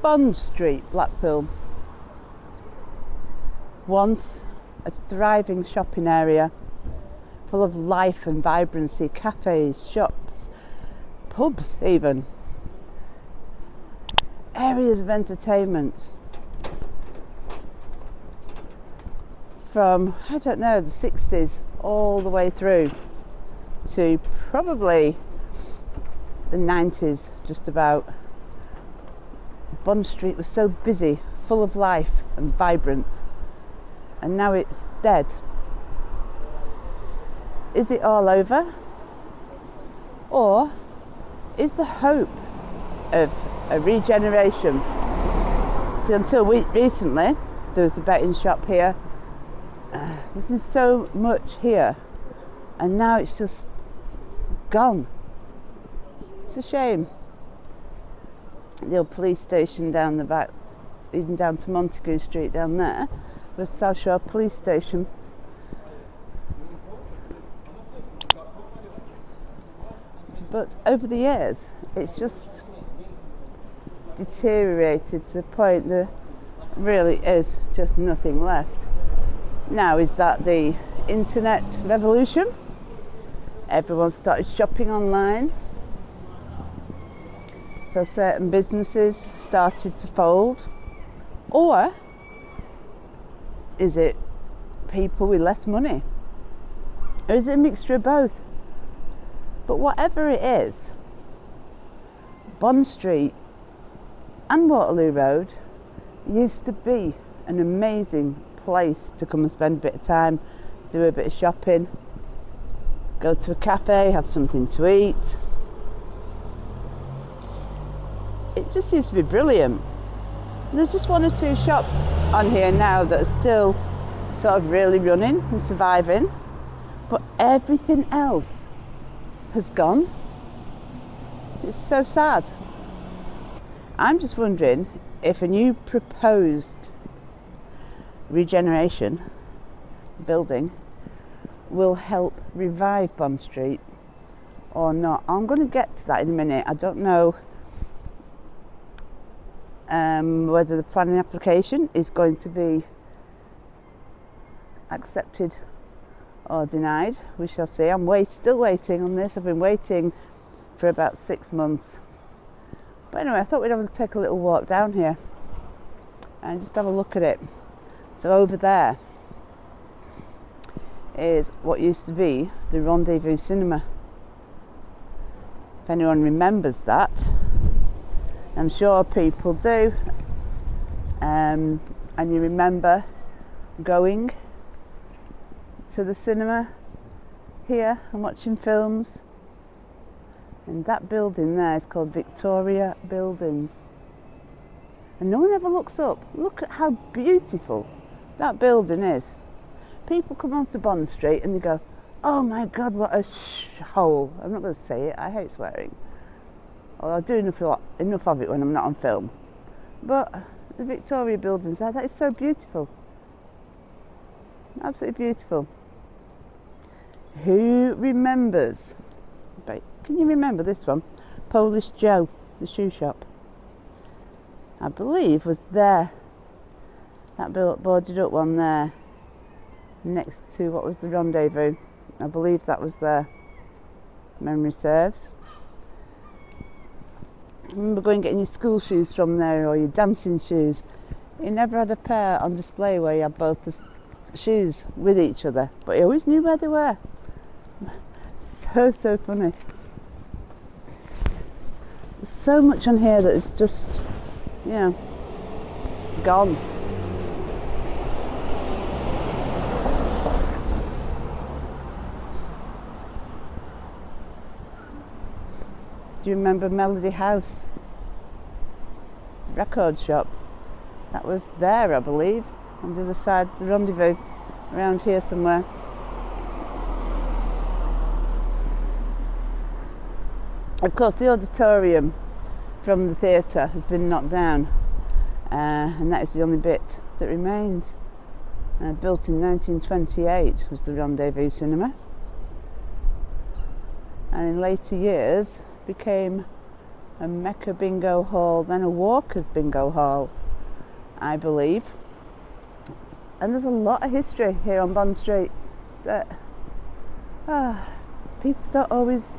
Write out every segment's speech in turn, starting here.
Bond Street, Blackpool. Once a thriving shopping area full of life and vibrancy, cafes, shops, pubs even, areas of entertainment. From, I don't know, the 60s all the way through to probably the 90s, just about. Bond Street was so busy, full of life and vibrant, and now it's dead. Is it all over? Or is there hope of a regeneration? See, until recently, there was the betting shop here. There's been so much here, and now it's just gone. It's a shame. The old police station down the back, even down to Montague Street down there, was South Shore Police Station. But over the years, it's just deteriorated to the point there really is just nothing left. Now, is that the internet revolution? Everyone started shopping online. So certain businesses started to fold. Or is it people with less money? Or is it a mixture of both? But whatever it is, Bond Street and Waterloo Road used to be an amazing place to come and spend a bit of time, do a bit of shopping, go to a cafe, have something to eat. It just used to be brilliant. There's just one or two shops on here now that are still sort of really running and surviving, but everything else has gone. It's so sad. I'm just wondering if a new proposed Regeneration building will help revive Bond Street or not. I'm going to get to that in a minute. I don't know whether the planning application is going to be accepted or denied. We shall see. I'm still waiting on this. I've been waiting for about 6 months. But anyway, I thought we'd have to take a little walk down here and just have a look at it. So over there is what used to be the Rendezvous Cinema. If anyone remembers that, I'm sure people do, and you remember going to the cinema here and watching films. And that building there is called Victoria Buildings, and no one ever looks up. Look at how beautiful that building is. People come onto Bond Street and they go, oh my God, what a hole. I'm not going to say it, I hate swearing. Well, I do enough of it when I'm not on film. But the Victoria Buildings there, that is so beautiful. Absolutely beautiful. Who remembers? Can you remember this one? Polish Joe, the shoe shop. I believe was there. That boarded up one there, next to what was the Rendezvous. I believe that was there. Memory serves. I remember going and getting your school shoes from there, or your dancing shoes. You never had a pair on display where you had both the shoes with each other, but you always knew where they were. So funny. There's so much on here that is just, gone. Do you remember Melody House? Record shop. That was there, I believe, on the other side of the Rendezvous, around here somewhere. Of course, the auditorium from the theatre has been knocked down, and that is the only bit that remains. Built in 1928 was the Rendezvous Cinema, and in later years became a Mecca bingo hall, then a Walker's bingo hall, I believe. And there's a lot of history here on Bond Street that people don't always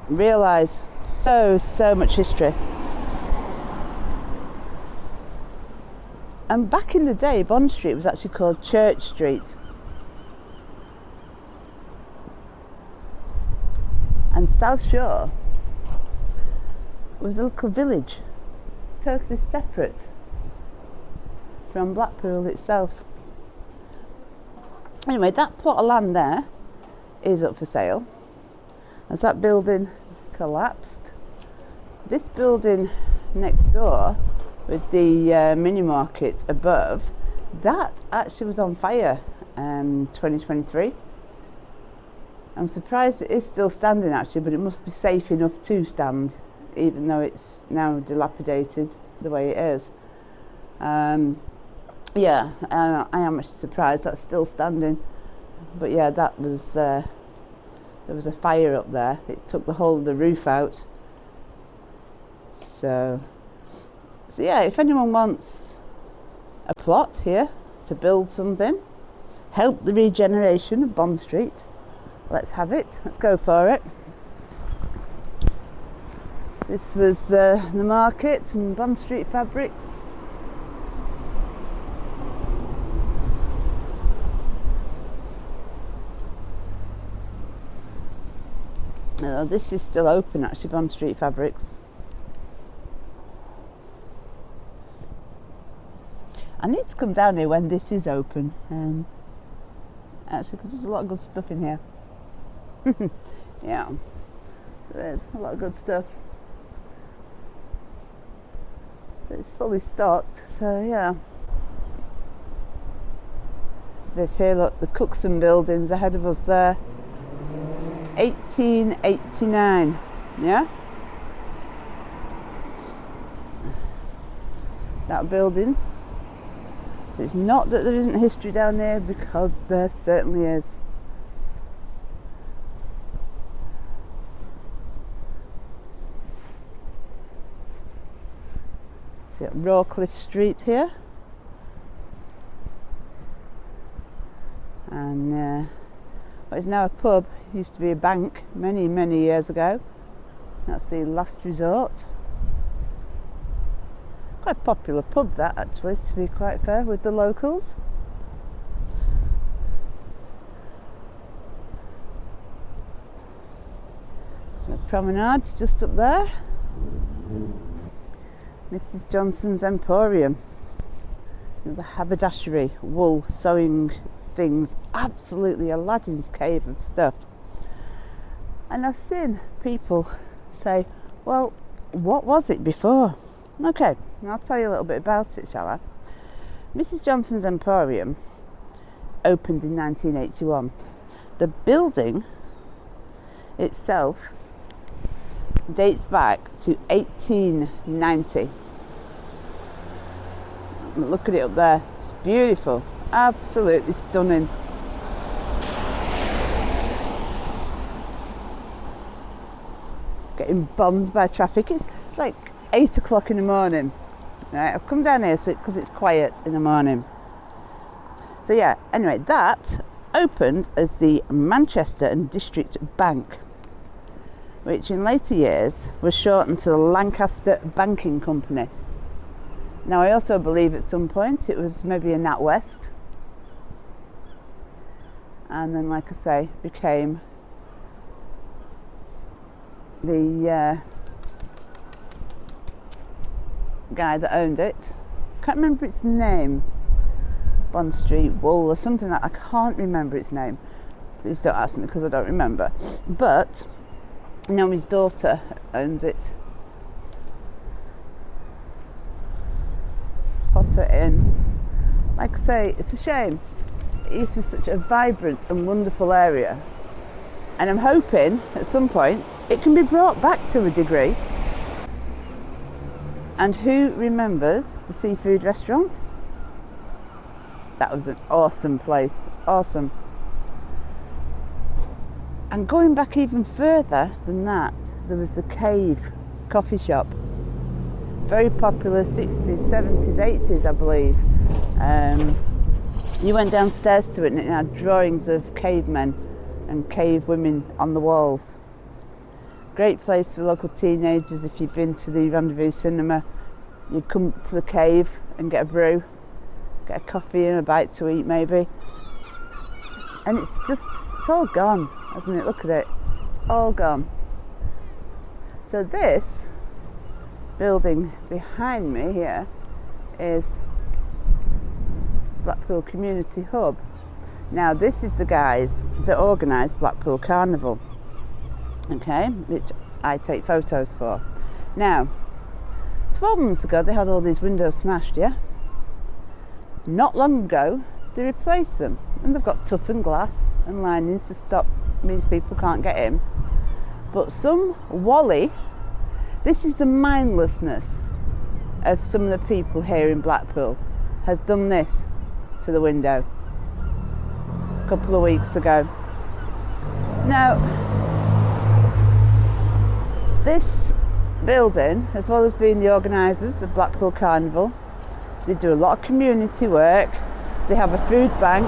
realise. So much history. And back in the day, Bond Street was actually called Church Street. And South Shore was a little village, totally separate from Blackpool itself. Anyway, that plot of land there is up for sale. As that building collapsed, this building next door with the mini market above, that actually was on fire 2023. I'm surprised it is still standing actually, but it must be safe enough to stand, even though it's now dilapidated the way it is. I am actually surprised that's still standing. But yeah, that was there was a fire up there. It took the whole of the roof out. So yeah, if anyone wants a plot here to build something, help the regeneration of Bond Street, let's have it. Let's go for it. This was the market and Bond Street Fabrics. This is still open actually, Bond Street Fabrics. I need to come down here when this is open, actually, because there's a lot of good stuff in here. Yeah, there is a lot of good stuff. So it's fully stocked, so yeah. So this here, look, the Cookson buildings ahead of us there. 1889, yeah? That building. So it's not that there isn't history down there, because there certainly is. So you've got Rawcliffe Street here. And what is now a pub used to be a bank many years ago. That's the Last Resort. Quite a popular pub that, actually, to be quite fair, with the locals. So the promenade's just up there. Mrs. Johnson's Emporium. The haberdashery, wool, sewing things, absolutely Aladdin's cave of stuff. And I've seen people say, well, what was it before? Okay, I'll tell you a little bit about it, shall I? Mrs. Johnson's Emporium opened in 1981. The building itself dates back to 1890. Look at it up there, it's beautiful, absolutely stunning. Getting bombed by traffic. It's like 8 o'clock in the morning. Right, I've come down here because it's quiet in the morning. So yeah, anyway, that opened as the Manchester and District Bank, which in later years was shortened to the Lancaster Banking Company. Now I also believe at some point it was maybe a NatWest, and then, like I say, became the guy that owned it. Can't remember its name. Bond Street Wool or something like that. I can't remember its name. Please don't ask me because I don't remember. But now his daughter owns it. Potter Inn. Like I say, it's a shame. It used to be such a vibrant and wonderful area. And I'm hoping at some point it can be brought back to a degree. And who remembers the seafood restaurant? That was an awesome place, awesome. And going back even further than that, there was the cave coffee shop. Very popular 60s, 70s, 80s, I believe. You went downstairs to it and it had drawings of cavemen and cave women on the walls. Great place for local teenagers. If you've been to the Rendezvous Cinema, you'd come to the cave and get a brew, get a coffee and a bite to eat maybe. And it's all gone, hasn't it? Look at it, it's all gone. So this building behind me here is Blackpool Community Hub. Now this is the guys that organise Blackpool Carnival, okay, which I take photos for. Now 12 months ago they had all these windows smashed, yeah? Not long ago they replaced them and they've got toughened glass and linings to stop, means people can't get in. But some Wally, this is the mindlessness of some of the people here in Blackpool, has done this to the window a couple of weeks ago. Now, this building, as well as being the organisers of Blackpool Carnival, they do a lot of community work, they have a food bank,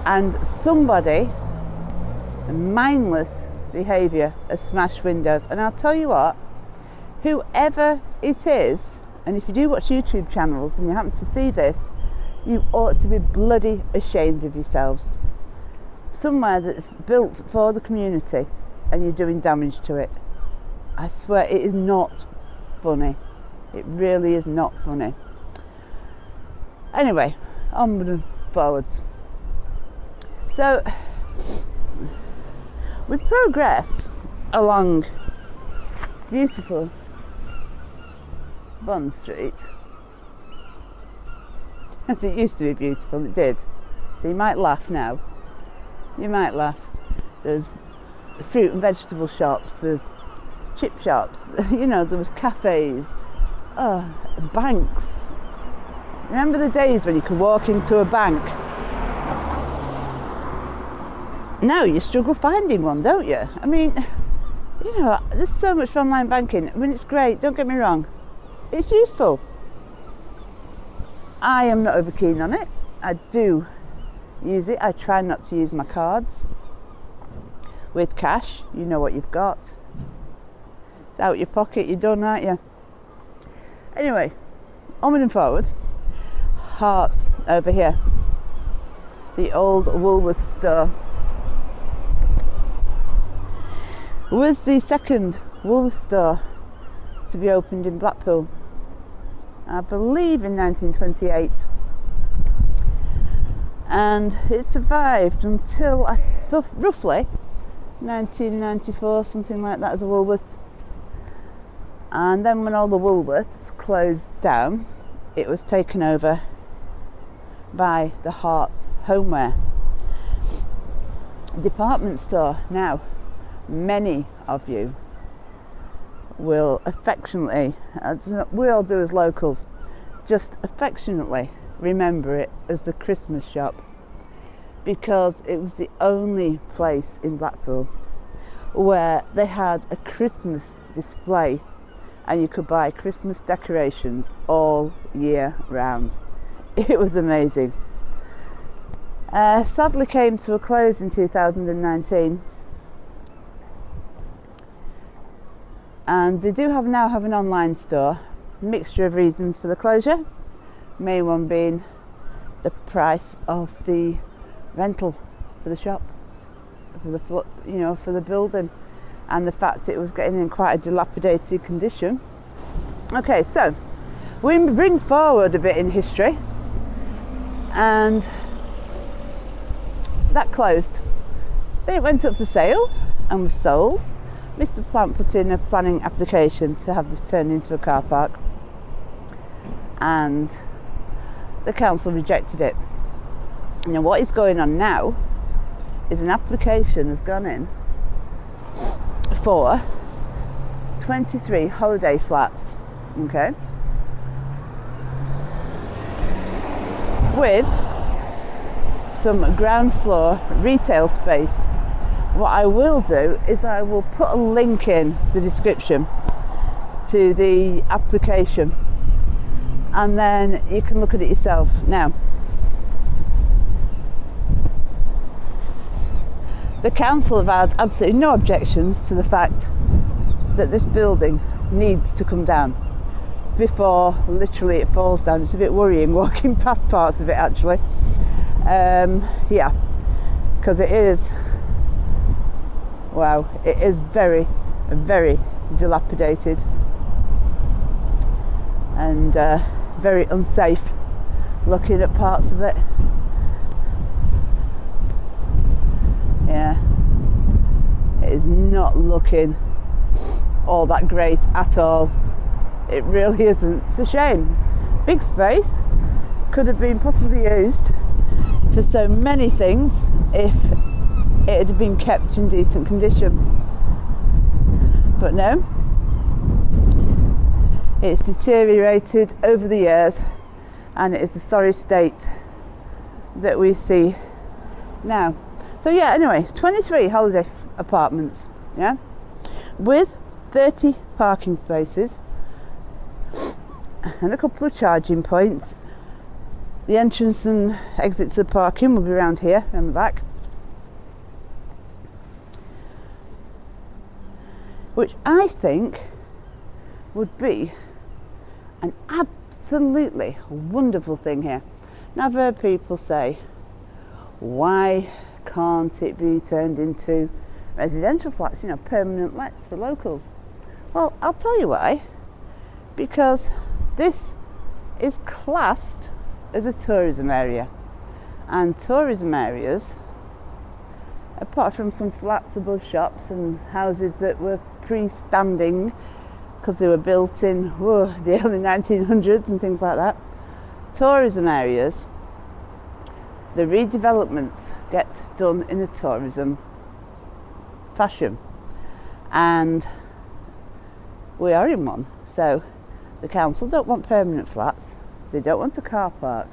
and somebody, a mindless behaviour, has smashed windows. And I'll tell you what, whoever it is, and if you do watch YouTube channels and you happen to see this, you ought to be bloody ashamed of yourselves. Somewhere that's built for the community and you're doing damage to it. I swear it is not funny. It really is not funny. Anyway, onward and forwards. So we progress along beautiful Bond Street. As it used to be beautiful, it did. So you might laugh now. You might laugh. There's fruit and vegetable shops, there's chip shops, you know, there was cafes, banks. Remember the days when you could walk into a bank? Now you struggle finding one, don't you? I mean, you know, there's so much for online banking. I mean, it's great, don't get me wrong. It's useful. I am not over keen on it. I do use it. I try not to use my cards. With cash, you know what you've got. It's out your pocket, you're done, aren't you? Anyway, onward and forward. Hearts over here. The old Woolworths store was the second Woolworths store to be opened in Blackpool, I believe in 1928, and it survived until roughly 1994, something like that, as a Woolworths. And then when all the Woolworths closed down, it was taken over by the Hearts Homeware department store. Now, many of you will affectionately, we all do as locals, just affectionately remember it as the Christmas shop, because it was the only place in Blackpool where they had a Christmas display and you could buy Christmas decorations all year round. It was amazing. Sadly came to a close in 2019. And they do now have an online store. Mixture of reasons for the closure. Main one being the price of the rental for the shop, for the building, and the fact it was getting in quite a dilapidated condition. Okay, so we bring forward a bit in history, and that closed. Then it went up for sale and was sold. Mr. Plant put in a planning application to have this turned into a car park, and the council rejected it. Now what is going on now is an application has gone in for 23 holiday flats, okay, with some ground floor retail space. what I will do is I will put a link in the description to the application, and then you can look at it yourself. Now, the council have had absolutely no objections to the fact that this building needs to come down before literally it falls down. It's a bit worrying walking past parts of it, actually. Yeah, because it is, wow, it is very, very dilapidated and very unsafe looking at parts of it. Yeah, it is not looking all that great at all. It really isn't. It's a shame. Big space, could have been possibly used for so many things if it had been kept in decent condition. But no, it's deteriorated over the years, and it is the sorry state that we see now. So yeah, anyway, 23 holiday apartments, yeah, with 30 parking spaces and a couple of charging points. The entrance and exit to the parking will be around here on the back, which I think would be an absolutely wonderful thing here. Now, I've heard people say, why can't it be turned into residential flats, you know, permanent lets for locals? Well, I'll tell you why. Because this is classed as a tourism area, and tourism areas, apart from some flats above shops and houses that were pre-standing because they were built in the early 1900s and things like that, tourism areas, the redevelopments get done in a tourism fashion, and we are in one. So the council don't want permanent flats, they don't want a car park.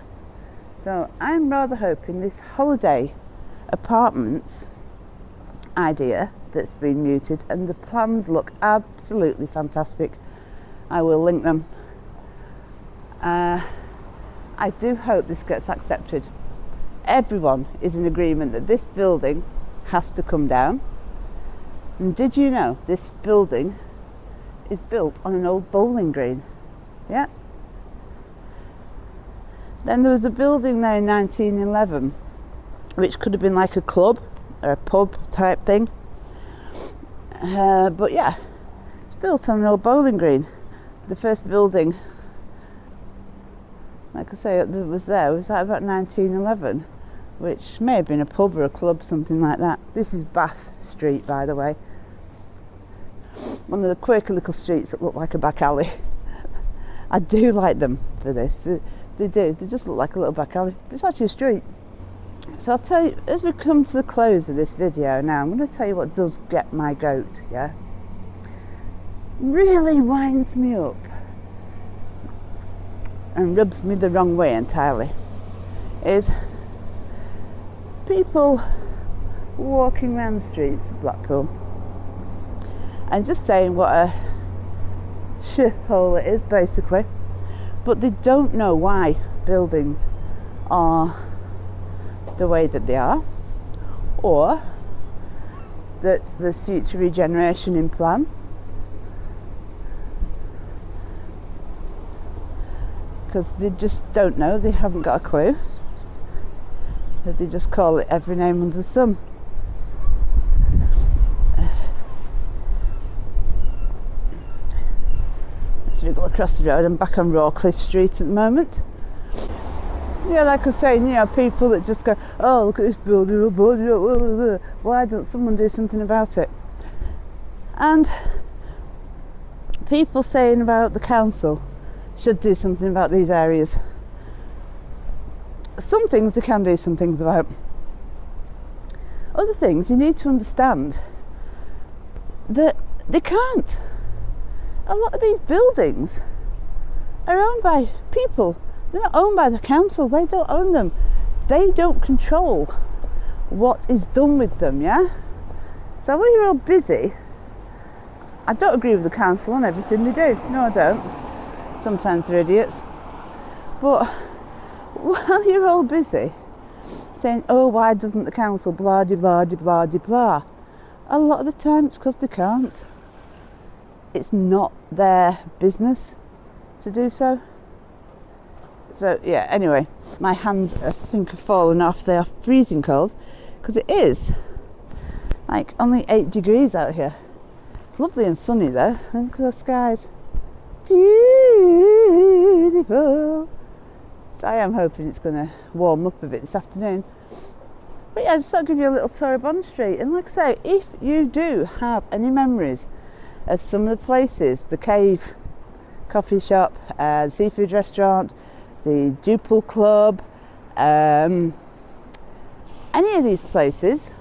So I'm rather hoping this holiday apartments idea that's been mooted, and the plans look absolutely fantastic. I will link them. I do hope this gets accepted. Everyone is in agreement that this building has to come down. And did you know this building is built on an old bowling green? Yeah. Then there was a building there in 1911 which could have been like a club or a pub type thing, but yeah, it's built on an old bowling green. The first building, like I say, that was there was that about 1911, which may have been a pub or a club, something like that. This is Bath Street, by the way, one of the quirky little streets that look like a back alley. I do like them for this. They do. They just look like a little back alley. But it's actually a street. So I'll tell you, as we come to the close of this video now, I'm going to tell you what does get my goat, yeah? Really winds me up and rubs me the wrong way entirely is people walking around the streets of Blackpool and just saying what a shithole it is, basically, but they don't know why buildings are the way that they are, or that there's future regeneration in plan. Because they just don't know, they haven't got a clue. They just call it every name under the sun. Let's wriggle across the road. I'm back on Rawcliffe Street at the moment. Yeah, like I was saying, you know, people that just go, oh, look at this building, why don't someone do something about it? And people saying about the council should do something about these areas. Some things they can do some things about. Other things you need to understand that they can't. A lot of these buildings are owned by people. They're not owned by the council. They don't own them. They don't control what is done with them, yeah? So when you're all busy, I don't agree with the council on everything they do. No, I don't. Sometimes they're idiots. But while you're all busy saying, oh, why doesn't the council blah, de blah, de blah, de blah, a lot of the time it's because they can't. It's not their business to do so. So yeah, anyway, my hands I think have fallen off. They are freezing cold because it is like only 8 degrees out here. It's lovely and sunny though, and look at the skies. Beautiful. So I am hoping it's going to warm up a bit this afternoon. But yeah, I just thought I'd give you a little tour of Bond Street. And like I say, if you do have any memories of some of the places, the Cave coffee shop, the seafood restaurant, the Duple Club, any of these places,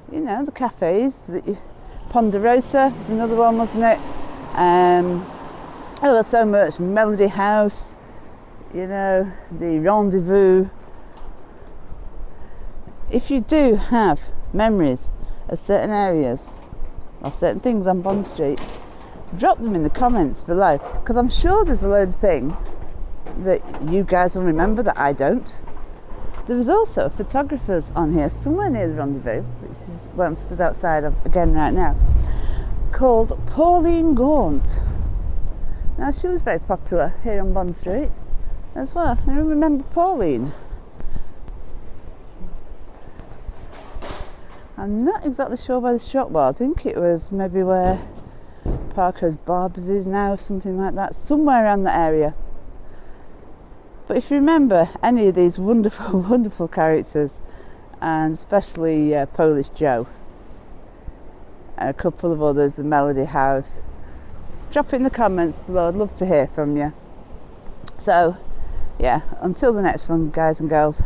you know, the cafes, Ponderosa was another one, wasn't it? Oh, there's so much. Melody House, you know, the Rendezvous. If you do have memories of certain areas or certain things on Bond Street, drop them in the comments below, because I'm sure there's a load of things that you guys will remember that I don't. There was also photographers on here somewhere near the Rendezvous, which is where I'm stood outside of again right now, called Pauline Gaunt. Now she was very popular here on Bond Street as well. I remember Pauline. I'm not exactly sure where the shop was. I think it was maybe where Parker's Barbers is now, something like that, somewhere around the area. But if you remember any of these wonderful, wonderful characters, and especially Polish Joe, and a couple of others, the Melody House, drop it in the comments below. I'd love to hear from you. So, yeah, until the next one, guys and girls,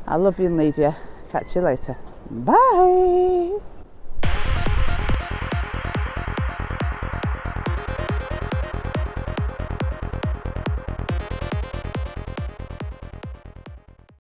I love you and leave you. Catch you later. Bye!